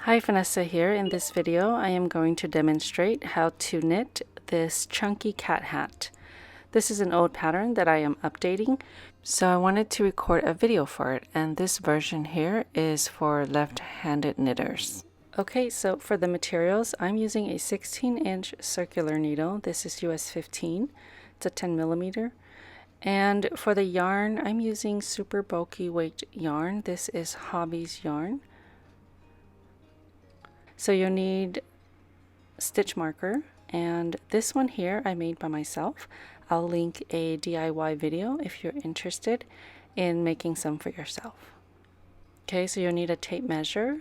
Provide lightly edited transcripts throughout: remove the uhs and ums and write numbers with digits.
Hi, Phanessa here. In this video, I am going to demonstrate how to knit this chunky cat hat. This is an old pattern that I am updating, so I wanted to record a video for it, and this version here is for left-handed knitters. Okay, so for the materials, I'm using a 16-inch circular needle. This is US 15. It's a 10 millimeter. And for the yarn, I'm using super bulky weight yarn. This is Hobby's yarn. So you'll need stitch marker, and this one here I made by myself. I'll link a DIY video if you're interested in making some for yourself. Okay, so you'll need a tape measure,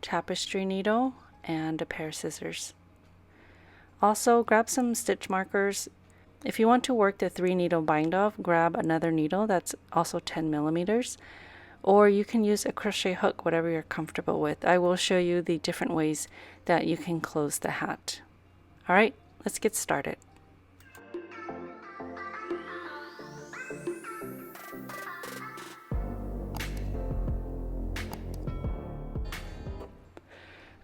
tapestry needle, and a pair of scissors. Also, grab some stitch markers. If you want to work the 3 needle bind off, grab another needle that's also 10 millimeters. Or you can use a crochet hook, whatever you're comfortable with. I will show you the different ways that you can close the hat. All right, let's get started.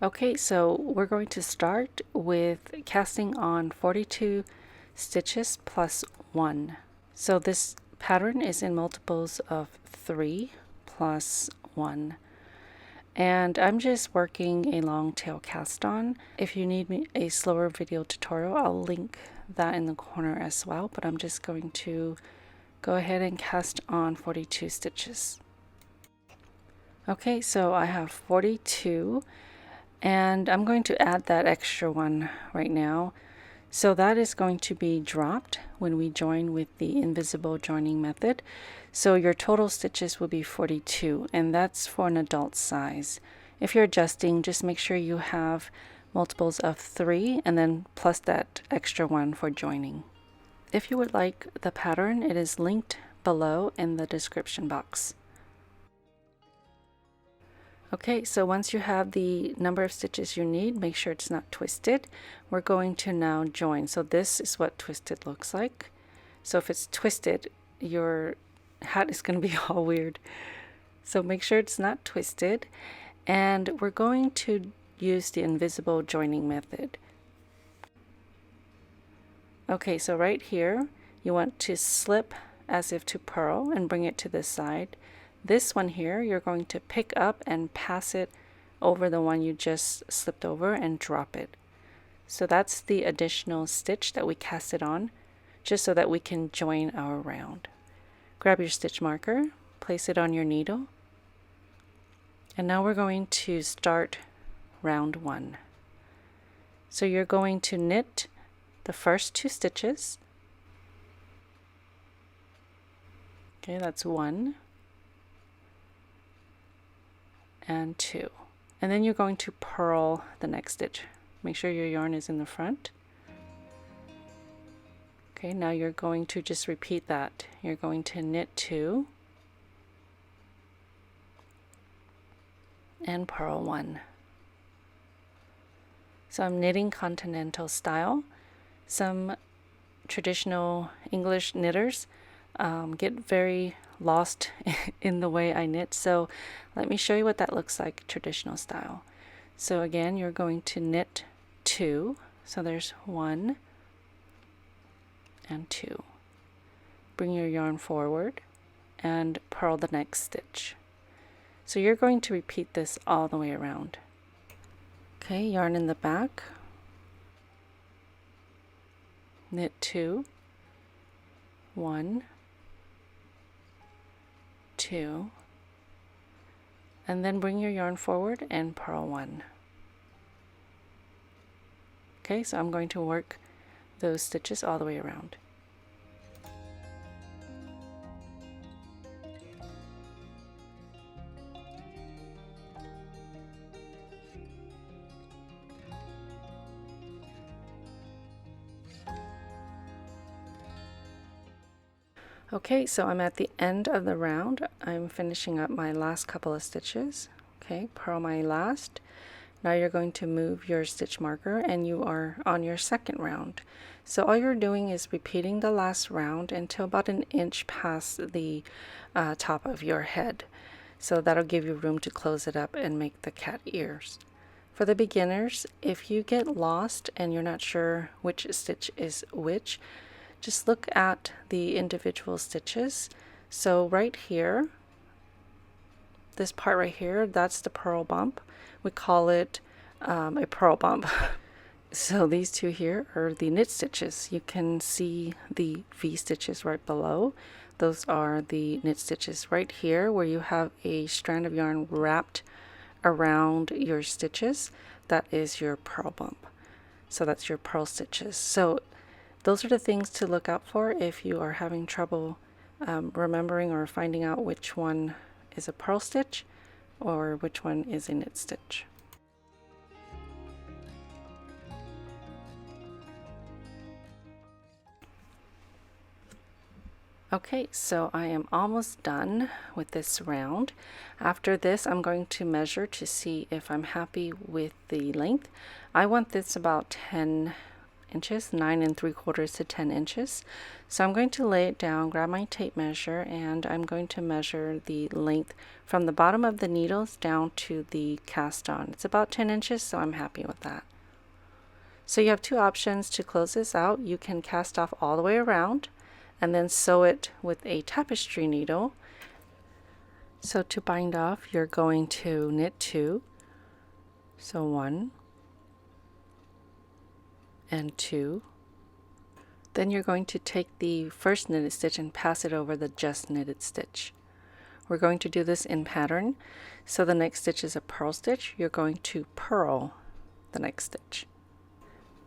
Okay, so we're going to start with casting on 42 stitches plus 1. So this pattern is in multiples of 3 plus 1. And I'm just working a long tail cast on. If you need a slower video tutorial, I'll link that in the corner as well, but I'm just going to go ahead and cast on 42 stitches. Okay, so I have 42, and I'm going to add that extra one right now. So that is going to be dropped when we join with the invisible joining method. So your total stitches will be 42, and that's for an adult size. If you're adjusting, just make sure you have multiples of 3 and then plus that extra one for joining. If you would like the pattern, it is linked below in the description box. Okay, so once you have the number of stitches you need, make sure it's not twisted. We're going to now join. So this is what twisted looks like. So if it's twisted, your hat is going to be all weird. So make sure it's not twisted. And we're going to use the invisible joining method. Okay, so right here, you want to slip as if to purl and bring it to this side. This one here, you're going to pick up and pass it over the one you just slipped over and drop it. So that's the additional stitch that we casted on, just so that we can join our round. Grab your stitch marker, place it on your needle, and now we're going to start round 1. So you're going to knit the first 2 stitches. Okay, that's 1. And 2, and then you're going to purl the next stitch. Make sure your yarn is in the front. Okay, now you're going to just repeat that. You're going to knit 2 and purl 1. So I'm knitting continental style. Some traditional English knitters get very lost in the way I knit, so let me show you what that looks like traditional style. So again, you're going to knit 2, so there's 1 and 2. Bring your yarn forward and purl the next stitch. So you're going to repeat this all the way around. Okay, yarn in the back, knit 2, 1, 2, and then bring your yarn forward and purl 1. Okay, so I'm going to work those stitches all the way around. Okay, so I'm at the end of the round. I'm finishing up my last couple of stitches. Okay, purl my last. Now you're going to move your stitch marker and you are on your second round. So all you're doing is repeating the last round until about an inch past the top of your head. So that'll give you room to close it up and make the cat ears. For the beginners, if you get lost and you're not sure which stitch is which, just look at the individual stitches. So right here, this part right here, that's the purl bump. We call it a purl bump. So these two here are the knit stitches. You can see the V stitches right below. Those are the knit stitches. Right here where you have a strand of yarn wrapped around your stitches, that is your purl bump. So that's your purl stitches. So those are the things to look out for if you are having trouble remembering or finding out which one is a purl stitch or which one is a knit stitch. Okay, so I am almost done with this round. After this, I'm going to measure to see if I'm happy with the length. I want this about 10 inches, 9 3/4 to 10 inches. So I'm going to lay it down, grab my tape measure, and I'm going to measure the length from the bottom of the needles down to the cast on. It's about 10 inches, so I'm happy with that. So you have two options to close this out. You can cast off all the way around and then sew it with a tapestry needle. So to bind off, you're going to knit 2, so 1 and 2. Then you're going to take the first knitted stitch and pass it over the just knitted stitch. We're going to do this in pattern. So the next stitch is a purl stitch. You're going to purl the next stitch.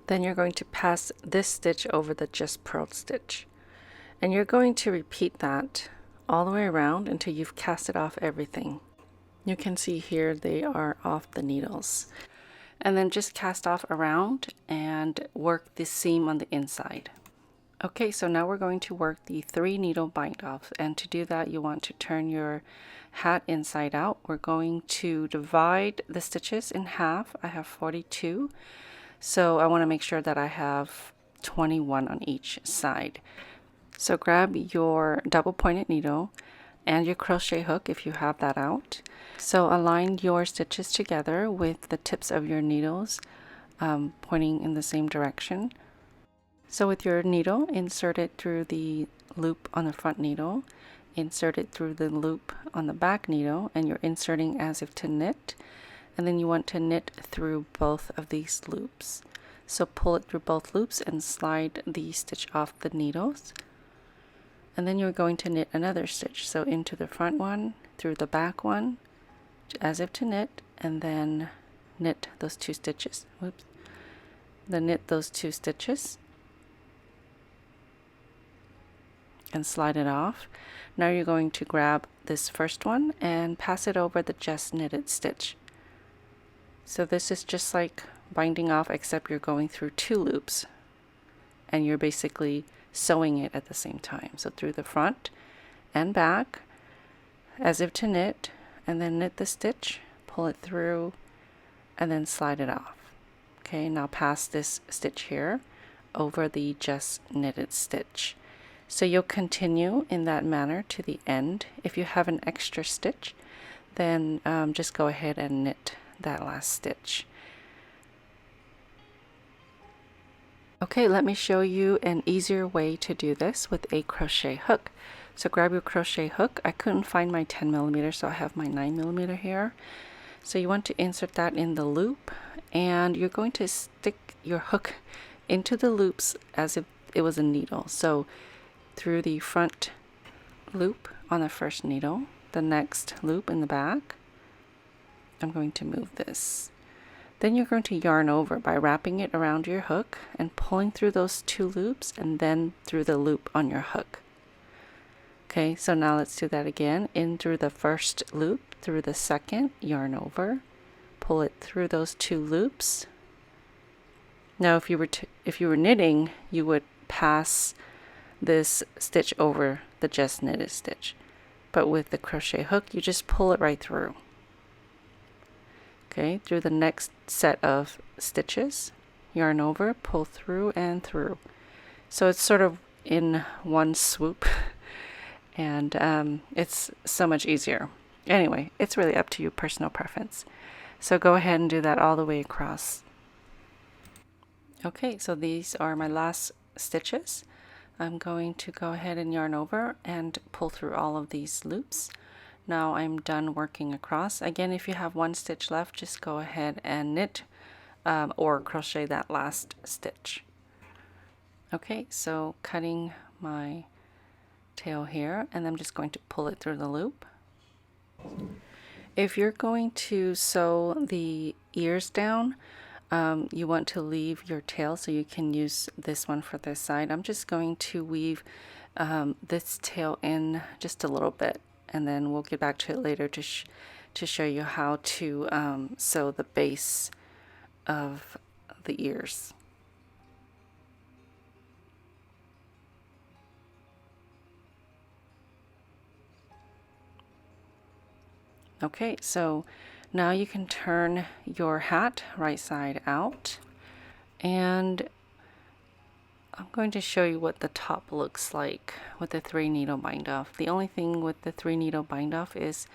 Then you're going to pass this stitch over the just purled stitch. And you're going to repeat that all the way around until you've casted off everything. You can see here they are off the needles. And then just cast off around and work the seam on the inside. Okay, so now we're going to work the 3 needle bind offs, and to do that you want to turn your hat inside out. We're going to divide the stitches in half. I have 42, so I want to make sure that I have 21 on each side. So grab your double pointed needle and your crochet hook if you have that out. So align your stitches together with the tips of your needles pointing in the same direction. So with your needle, insert it through the loop on the front needle, insert it through the loop on the back needle, and you're inserting as if to knit. And then you want to knit through both of these loops. So pull it through both loops and slide the stitch off the needles. And then you're going to knit another stitch. So into the front one, through the back one, as if to knit, and then knit those 2 stitches. Whoops. Then knit those 2 stitches and slide it off. Now you're going to grab this first one and pass it over the just knitted stitch. So this is just like binding off, except you're going through 2 loops and you're basically sewing it at the same time. So through the front and back, as if to knit, and then knit the stitch, pull it through, and then slide it off. Okay, now pass this stitch here over the just knitted stitch. So you'll continue in that manner to the end. If you have an extra stitch, then just go ahead and knit that last stitch. Okay, let me show you an easier way to do this with a crochet hook. So grab your crochet hook. I couldn't find my 10mm, so I have my 9mm here. So you want to insert that in the loop, and you're going to stick your hook into the loops as if it was a needle. So through the front loop on the first needle, the next loop in the back. I'm going to move this. Then you're going to yarn over by wrapping it around your hook and pulling through those 2 loops and then through the loop on your hook. Okay, so now let's do that again. In through the first loop, through the second, yarn over, pull it through those 2 loops. Now if you were knitting, you would pass this stitch over the just knitted stitch, but with the crochet hook you just pull it right through. Okay, through the next set of stitches, yarn over, pull through and through. So it's sort of in one swoop, and it's so much easier. Anyway, it's really up to you, personal preference. So go ahead and do that all the way across. Okay, so these are my last stitches. I'm going to go ahead and yarn over and pull through all of these loops. Now I'm done working across. Again, if you have one stitch left, just go ahead and knit or crochet that last stitch. Okay, so cutting my tail here, and I'm just going to pull it through the loop. If you're going to sew the ears down, you want to leave your tail, so you can use this one for this side. I'm just going to weave this tail in just a little bit, and then we'll get back to it later to show you how to sew the base of the ears. Okay, so now you can turn your hat right side out, and I'm going to show you what the top looks like with the 3 needle bind off. The only thing with the 3 needle bind off is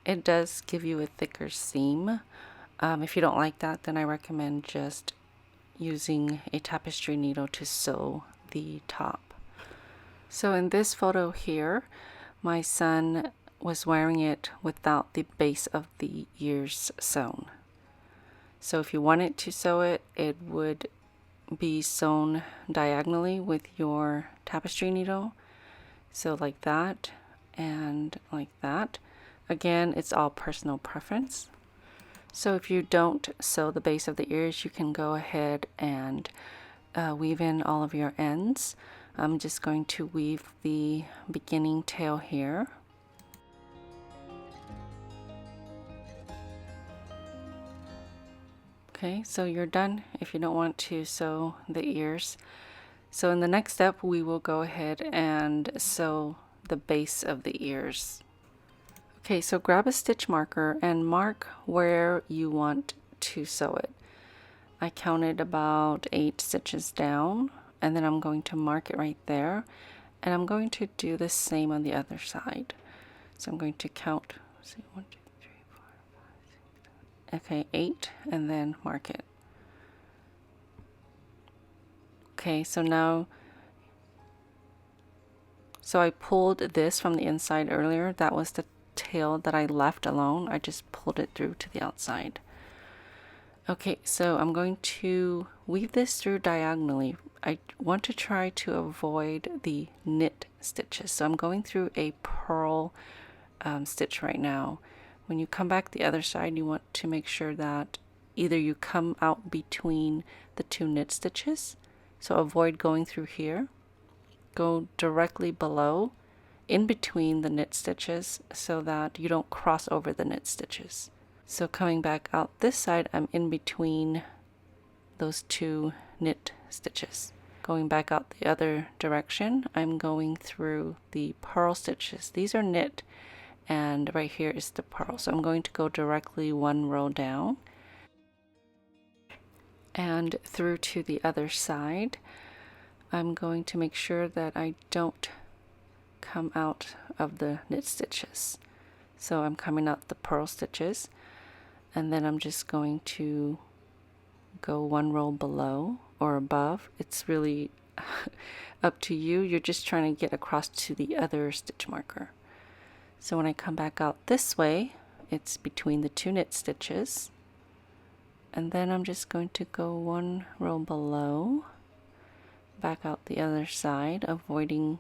it does give you a thicker seam. If you don't like that, then I recommend just using a tapestry needle to sew the top. So in this photo here, my son was wearing it without the base of the ears sewn. So if you wanted to sew it, it would be sewn diagonally with your tapestry needle. So like that and like that. Again, it's all personal preference. So if you don't sew the base of the ears, you can go ahead and weave in all of your ends. I'm just going to weave the beginning tail here. Okay, so you're done if you don't want to sew the ears. So in the next step, we will go ahead and sew the base of the ears. Okay, so grab a stitch marker and mark where you want to sew it. I counted about 8 stitches down, and then I'm going to mark it right there, and I'm going to do the same on the other side. So I'm going to count, let's see, 1, 2, 3, 4, 5, 6, 7, okay, 8, and then mark it. Okay, so now, so I pulled this from the inside earlier. That was the tail that I left alone. I just pulled it through to the outside. Okay, so I'm going to weave this through diagonally. I want to try to avoid the knit stitches. So I'm going through a purl stitch right now. When you come back the other side, you want to make sure that either you come out between the 2 knit stitches, so avoid going through here. Go directly below, in between the knit stitches, so that you don't cross over the knit stitches. So coming back out this side, I'm in between those 2 knit stitches. Going back out the other direction, I'm going through the purl stitches. These are knit, and right here is the purl. So I'm going to go directly 1 row down and through to the other side. I'm going to make sure that I don't come out of the knit stitches. So I'm coming out the purl stitches, and then I'm just going to go 1 row below or above. It's really up to you. You're just trying to get across to the other stitch marker. So when I come back out this way, it's between the 2 knit stitches, and then I'm just going to go 1 row below, back out the other side, avoiding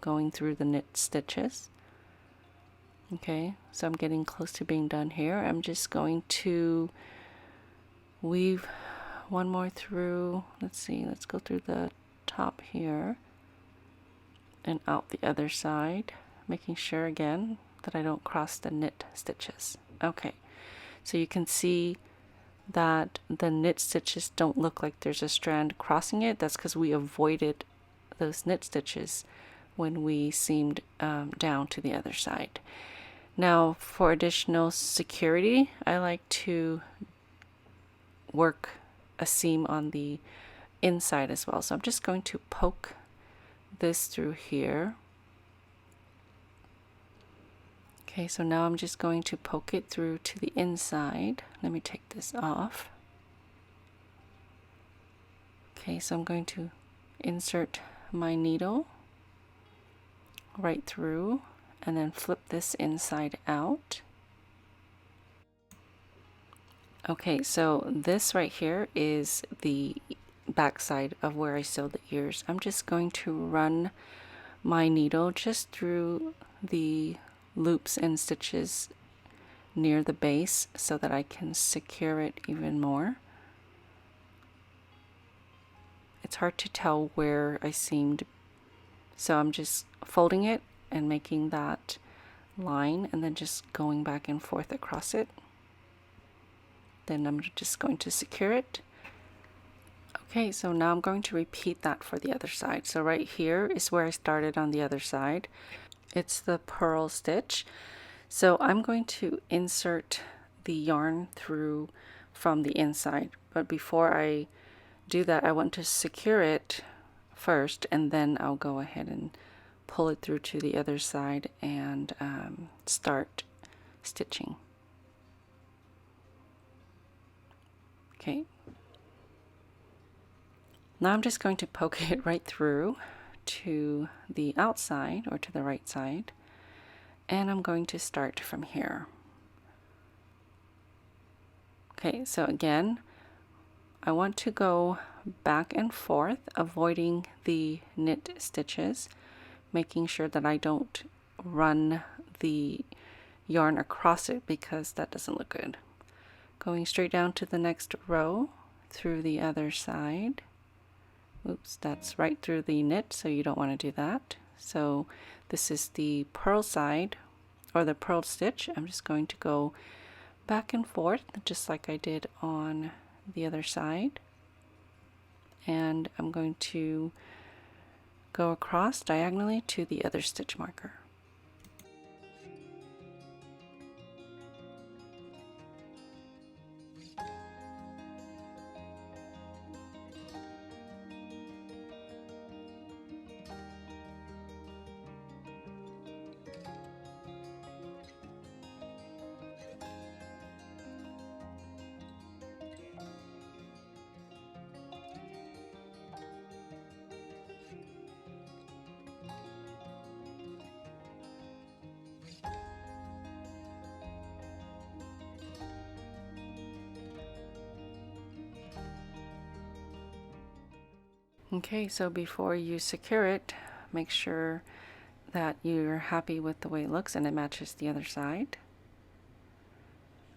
going through the knit stitches. Okay, so I'm getting close to being done here. I'm just going to weave 1 more through. Let's see, let's go through the top here and out the other side, making sure again that I don't cross the knit stitches. Okay, so you can see that the knit stitches don't look like there's a strand crossing it. That's because we avoided those knit stitches when we seamed down to the other side. Now for additional security, I like to work a seam on the inside as well. So I'm just going to poke this through here. Okay, so now I'm just going to poke it through to the inside. Let me take this off. Okay, so I'm going to insert my needle right through and then flip this inside out. Okay, so this right here is the back side of where I sewed the ears. I'm just going to run my needle just through the loops and stitches near the base so that I can secure it even more. It's hard to tell where I seamed, so I'm just folding it and making that line and then just going back and forth across it. Then I'm just going to secure it. Okay, so now I'm going to repeat that for the other side. So right here is where I started on the other side. It's the purl stitch. So I'm going to insert the yarn through from the inside. But before I do that, I want to secure it first, and then I'll go ahead and pull it through to the other side and start stitching. Okay. Now I'm just going to poke it right through to the outside or to the right side, and I'm going to start from here. Okay, so again, I want to go back and forth, avoiding the knit stitches, making sure that I don't run the yarn across it because that doesn't look good. Going straight down to the next row through the other side. Oops, that's right through the knit, so you don't want to do that. So this is the purl side, or the purl stitch. I'm just going to go back and forth, just like I did on the other side. And I'm going to go across diagonally to the other stitch marker. Okay, so before you secure it, make sure that you're happy with the way it looks and it matches the other side.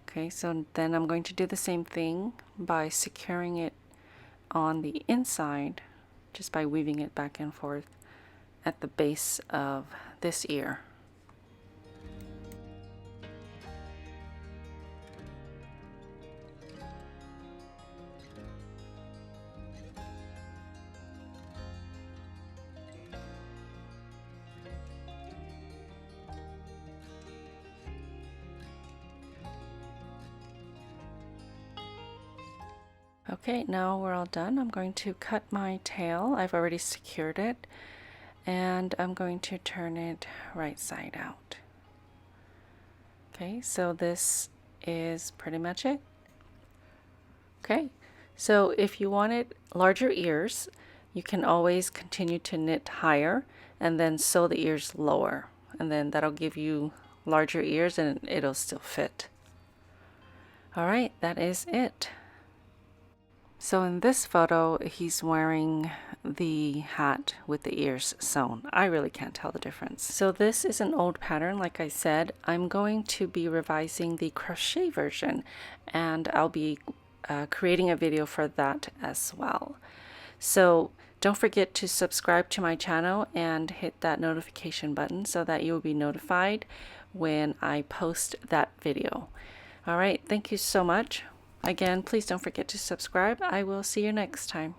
Okay, so then I'm going to do the same thing by securing it on the inside, just by weaving it back and forth at the base of this ear. Okay, now we're all done. I'm going to cut my tail. I've already secured it, and I'm going to turn it right side out. Okay, so this is pretty much it. Okay, so if you wanted larger ears, you can always continue to knit higher and then sew the ears lower, and then that'll give you larger ears and it'll still fit. All right, that is it. So in this photo, he's wearing the hat with the ears sewn. I really can't tell the difference. So this is an old pattern, like I said. I'm going to be revising the crochet version, and I'll be creating a video for that as well. So don't forget to subscribe to my channel and hit that notification button so that you'll be notified when I post that video. All right, thank you so much. Again, please don't forget to subscribe. I will see you next time.